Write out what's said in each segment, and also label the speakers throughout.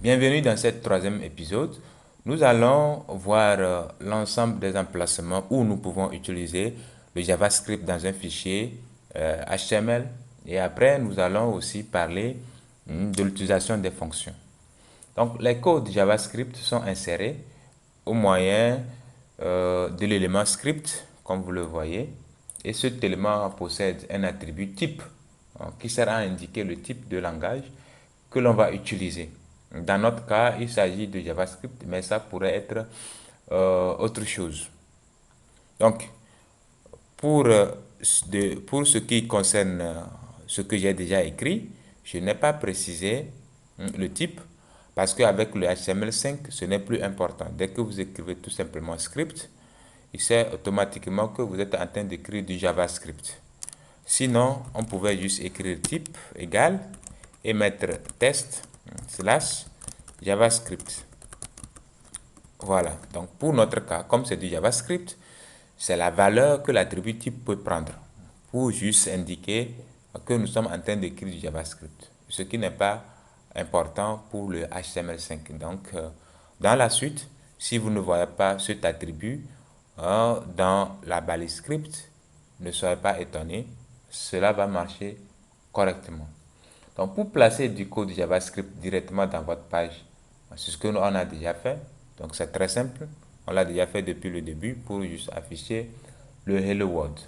Speaker 1: Bienvenue dans ce troisième épisode. Nous allons voir l'ensemble des emplacements où nous pouvons utiliser le JavaScript dans un fichier HTML et après nous allons aussi parler de l'utilisation des fonctions. Donc les codes JavaScript sont insérés au moyen de l'élément script comme vous le voyez et cet élément possède un attribut type qui sert à indiquer le type de langage que l'on va utiliser. Dans notre cas, il s'agit de JavaScript, mais ça pourrait être autre chose. Donc, pour, pour ce qui concerne ce que j'ai déjà écrit, je n'ai pas précisé le type parce qu'avec le HTML5, ce n'est plus important. Dès que vous écrivez tout simplement script, il sait automatiquement que vous êtes en train d'écrire du JavaScript. Sinon, on pouvait juste écrire type égal et mettre test slash JavaScript. Voilà, donc pour notre cas, comme c'est du JavaScript, c'est la valeur que l'attribut type peut prendre pour juste indiquer que nous sommes en train d'écrire du JavaScript, ce qui n'est pas important pour le HTML5. Donc, dans la suite, si vous ne voyez pas cet attribut dans la balise script, ne soyez pas étonné, cela va marcher correctement. Donc, pour placer du code JavaScript directement dans votre page, c'est ce que nous on a déjà fait. Donc, c'est très simple. On l'a déjà fait depuis le début pour juste afficher le Hello World.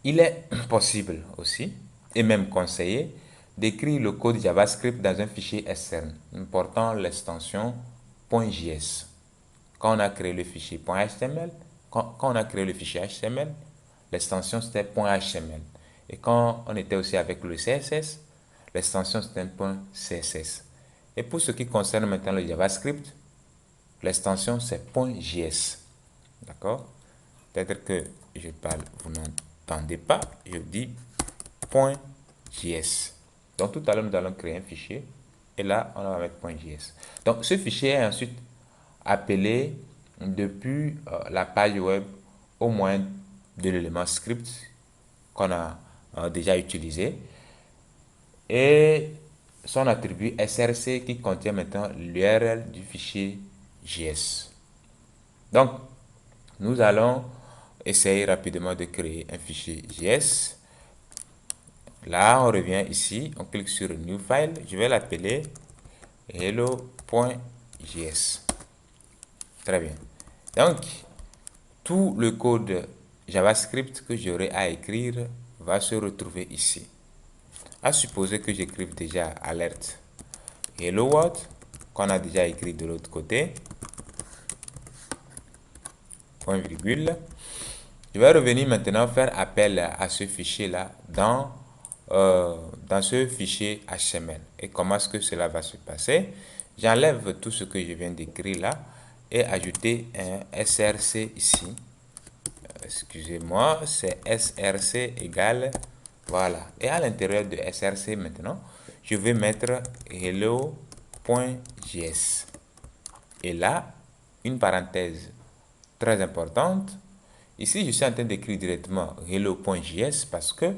Speaker 1: Il est possible aussi, et même conseillé, d'écrire le code JavaScript dans un fichier externe, important l'extension .js. Quand on a créé le fichier .html, quand on a créé le fichier HTML, l'extension c'était .html. Et quand on était aussi avec le CSS, l'extension c'était .css. Et pour ce qui concerne maintenant le JavaScript, l'extension c'est .js. D'accord? Peut-être que je parle, vous n'entendez pas, je dis .js. Donc tout à l'heure, nous allons créer un fichier et là, on va mettre .js. Donc ce fichier est ensuite appelé depuis la page web au moyen de l'élément script qu'on a déjà utilisé et son attribut src qui contient maintenant l'URL du fichier JS. Donc, nous allons essayer rapidement de créer un fichier JS. Là, on revient ici, on clique sur New File. Je vais l'appeler hello.js. Très bien. Donc, tout le code JavaScript que j'aurai à écrire va se retrouver ici. À supposer que j'écrive déjà alerte hello world, qu'on a déjà écrit de l'autre côté, point virgule. Je vais revenir maintenant faire appel à ce fichier-là dans ce fichier HTML. Et comment est-ce que cela va se passer? J'enlève tout ce que je viens d'écrire là et ajouter un src ici. Excusez-moi, c'est src égale, voilà. Et à l'intérieur de src maintenant, je vais mettre hello.js. Et là, une parenthèse très importante. Ici, je suis en train d'écrire directement hello.js parce que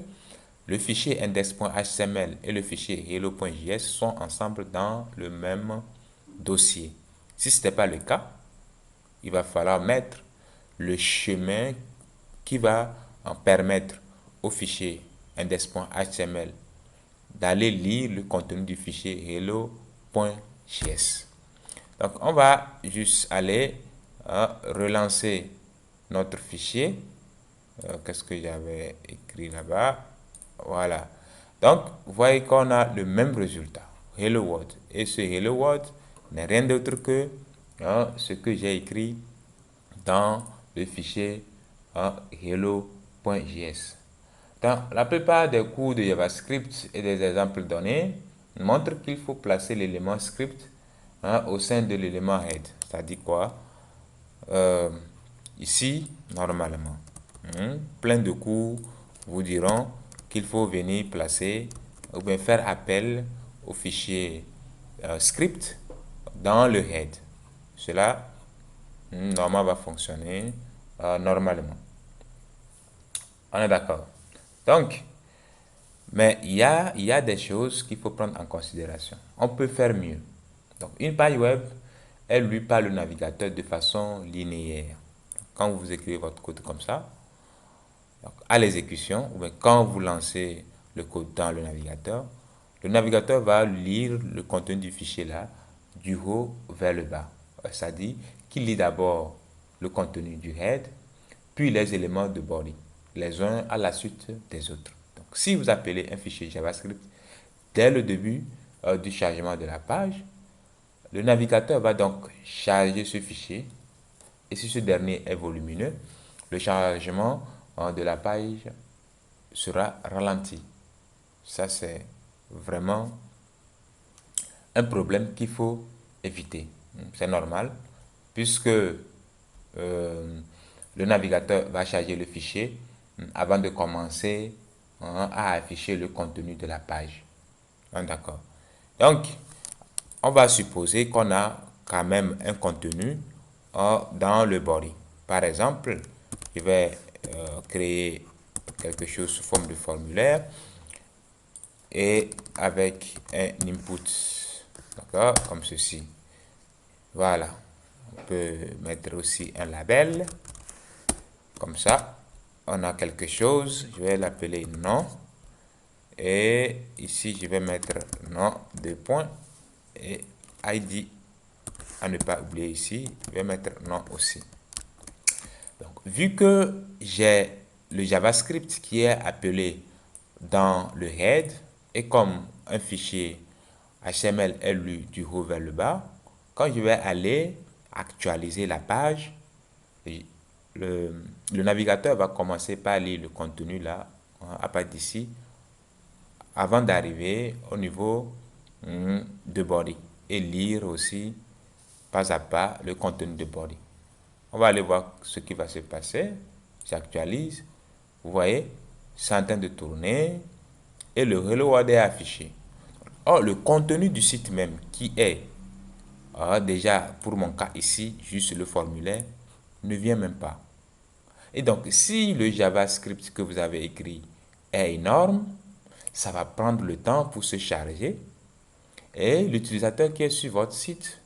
Speaker 1: le fichier index.html et le fichier hello.js sont ensemble dans le même dossier. Si ce n'était pas le cas, il va falloir mettre le chemin qui va en permettre au fichier index.html d'aller lire le contenu du fichier hello.js. Donc, on va juste aller relancer notre fichier. Qu'est-ce que j'avais écrit là-bas? Voilà. Donc, vous voyez qu'on a le même résultat. Hello World. Et ce Hello World n'est rien d'autre que ce que j'ai écrit dans le fichier hello.js. Dans la plupart des cours de JavaScript et des exemples donnés montrent qu'il faut placer l'élément script au sein de l'élément head. C'est-à-dire quoi? Ici, normalement, plein de cours vous diront qu'il faut venir placer ou bien faire appel au fichier script dans le head. Cela, normalement, va fonctionner normalement. On est d'accord. Donc, mais il y a des choses qu'il faut prendre en considération. On peut faire mieux. Donc, une page web, elle lui parle le navigateur de façon linéaire. Quand vous écrivez votre code comme ça, donc à l'exécution, ou bien quand vous lancez le code dans le navigateur va lire le contenu du fichier là, du haut vers le bas. C'est-à-dire qu'il lit d'abord le contenu du head, puis les éléments de body, les uns à la suite des autres. Donc, si vous appelez un fichier JavaScript dès le début du chargement de la page, le navigateur va donc charger ce fichier et si ce dernier est volumineux, le chargement de la page sera ralenti. Ça, c'est vraiment un problème qu'il faut éviter. C'est normal puisque le navigateur va charger le fichier avant de commencer à afficher le contenu de la page. D'accord. Donc, on va supposer qu'on a quand même un contenu dans le body. Par exemple, je vais créer quelque chose sous forme de formulaire et avec un input, d'accord, comme ceci. Voilà. On peut mettre aussi un label, comme ça. On a quelque chose, je vais l'appeler nom. Et ici, je vais mettre nom, deux points. Et ID, à ne pas oublier ici, je vais mettre nom aussi. Donc, vu que j'ai le JavaScript qui est appelé dans le head, et comme un fichier HTML est lu du haut vers le bas, quand je vais aller actualiser la page, le navigateur va commencer par lire le contenu là, à partir d'ici, avant d'arriver au niveau de body et lire aussi pas à pas le contenu de body. On va aller voir ce qui va se passer. J'actualise. Vous voyez, c'est en train de tourner et le hello world est affiché. Or, le contenu du site même qui est déjà pour mon cas ici, juste le formulaire, ne vient même pas. Et donc, si le JavaScript que vous avez écrit est énorme, ça va prendre le temps pour se charger et l'utilisateur qui est sur votre site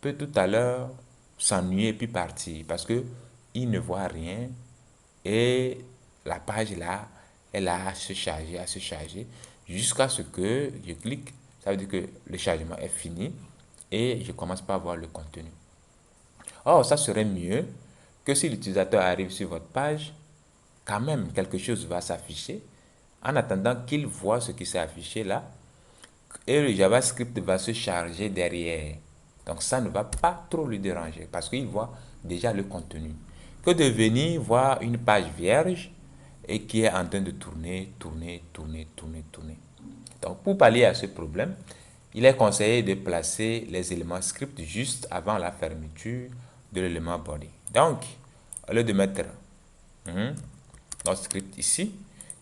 Speaker 1: peut tout à l'heure s'ennuyer puis partir parce que il ne voit rien et la page là, elle a à se charger jusqu'à ce que je clique. Ça veut dire que le chargement est fini et je commence par voir le contenu. Or, ça serait mieux que si l'utilisateur arrive sur votre page, quand même quelque chose va s'afficher en attendant qu'il voit ce qui s'est affiché là et le JavaScript va se charger derrière. Donc ça ne va pas trop lui déranger parce qu'il voit déjà le contenu. Que de venir voir une page vierge et qui est en train de tourner. Donc pour pallier à ce problème, il est conseillé de placer les éléments script juste avant la fermeture de l'élément body. Donc, au lieu de mettre notre script ici,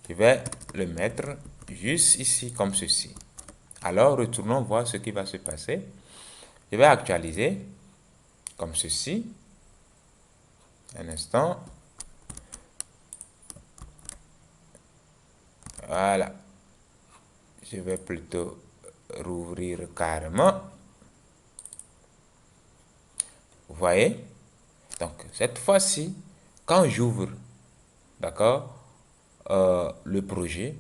Speaker 1: je vais le mettre juste ici comme ceci. Alors, retournons voir ce qui va se passer. Je vais actualiser comme ceci. Un instant. Voilà. Je vais plutôt rouvrir carrément. Vous voyez? Donc, cette fois-ci, quand j'ouvre, d'accord, le projet,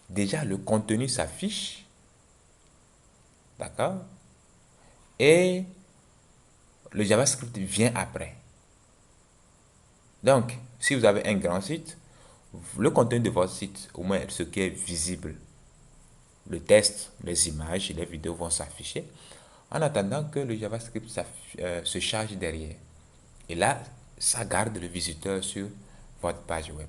Speaker 1: déjà le contenu s'affiche. D'accord? Et le JavaScript vient après. Donc, si vous avez un grand site, le contenu de votre site, au moins ce qui est visible, le test, les images, les vidéos vont s'afficher en attendant que le JavaScript se charge derrière. Et là, ça garde le visiteur sur votre page web.